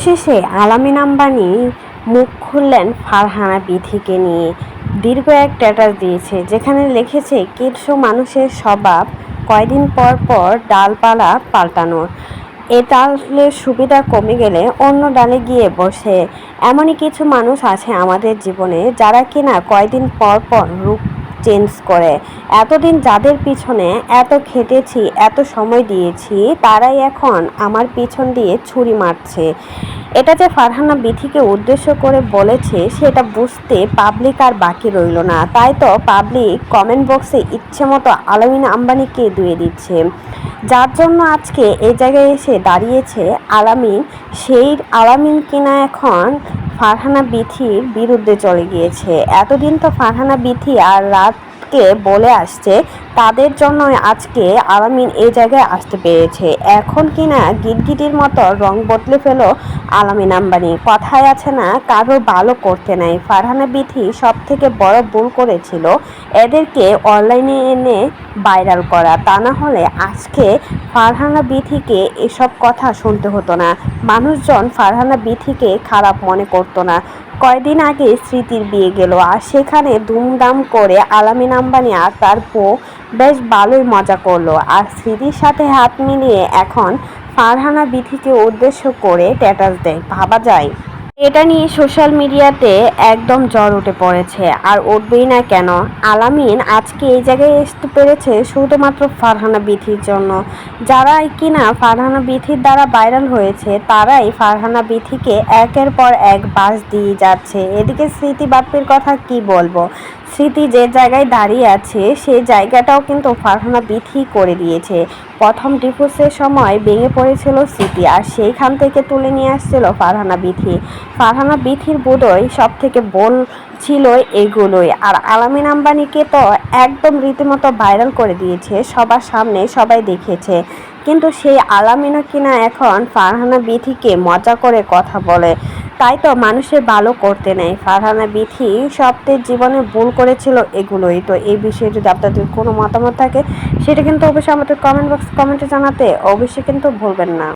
অবশেষে আলামিন আম্বানি মুখ খুললেন ফারহানা বিথিকে নিয়ে। দীর্ঘ এক স্ট্যাটাস দিয়েছে, যেখানে লিখেছে কিছু মানুষের স্বভাব কয়দিন পর পর ডালপালা পাল্টানোর। এ ডালের সুবিধা কমে গেলে অন্য ডালে গিয়ে বসে। এমনই কিছু মানুষ আছে আমাদের জীবনে, যারা কিনা কয়দিন পর পর রূপ চেঞ্জ করে। এতদিন যাদের পিছনে এত খেটেছি, এত সময় দিয়েছি, তারাই এখন আমার পিছন দিয়ে ছুরি মারছে। এটা যে ফারহানা বিথিকে উদ্দেশ্য করে বলেছে, সেটা বুঝতে পাবলিক আর বাকি রইল না। তাই তো পাবলিক কমেন্ট বক্সে ইচ্ছে মতো আলামিন আম্বানিকে ধুয়ে দিচ্ছে। যার জন্য আজকে এই জায়গায় এসে দাঁড়িয়েছে আলামিন। সেই আলামিন কিনা এখন ফারহানা বিথির বিরুদ্ধে চলে গিয়েছে। এতদিন তো ফারহানা বিথি আর রাতকে বলে আসছে, তাদের জন্য আজকে আলামিন এই জায়গায় আসতে পেরেছে। এখন কিনা গিরগিটির মতো রং বদলে ফেল আলামিন আম্বানি। কথায় আছে না, কারো ভালো করতে নাই। ফারহানা বিথি সব থেকে বড় ভুল করেছিল এদেরকে অনলাইনে এনে ভাইরাল করা। তা না হলে আজকে ফারহানা বিথিকে এসব কথা শুনতে হতো না। মানুষজন ফারহানা বিথিকে খারাপ মনে করতো না। কয়দিন আগে স্মৃতির বিয়ে গেল, আর সেখানে ধুমধাম করে আলামিন আম্বানি আর তার বউ বেশ ভালোই মজা করলো। আর স্মৃতির সাথে হাত মিলিয়ে এখন ফারহানা বিথিকে উদ্দেশ্য করে স্ট্যাটাস দেয়। ভাবা যায়? এটা নিয়ে সোশ্যাল মিডিয়াতে একদম জ্বর উঠে পড়েছে। আর উঠবেই না কেন? আলামিন আজকে এই জায়গায় আসতে পেরেছে শুধুমাত্র ফারহানা বিথির জন্য। যারাই কিনা ফারহানা বিথির দ্বারা ভাইরাল হয়েছে, তারাই ফারহানা বিথিকে একের পর এক বাস দিয়ে যাচ্ছে। এদিকে স্মৃতি বাপ্পির কথা কি বলবো? স্মৃতি যে জায়গায় দাঁড়িয়ে আছে, সেই জায়গাটাও কিন্তু ফারহানা বিথি করে দিয়েছে। প্রথম ডিভোর্সের সময় ভেঙে পড়েছিল স্মৃতি, আর সেইখান থেকে তুলে নিয়ে আসছিল ফারহানা বিথি। ফারহানা বিথির বোধহয় সব থেকে বল ছিল এগুলোই। আর আলামিন আম্বানিকে তো একদম রীতিমতো ভাইরাল করে দিয়েছে, সবার সামনে সবাই দেখেছে। কিন্তু সেই আলামিনও কিনা এখন ফারহানা বিথিকে মজা করে কথা বলে। তাই তো মানুষের ভালো করতে নেই। ফারহানা বিথি সবদের জীবনে ভুল করেছিল এগুলোই। তো এই বিষয়ে যদি আপনাদের কোনো মতামত থাকে, সেটা কিন্তু অবশ্যই আমাদের কমেন্ট বক্স কমেন্টে জানাতে অবশ্যই কিন্তু ভুলবেন না।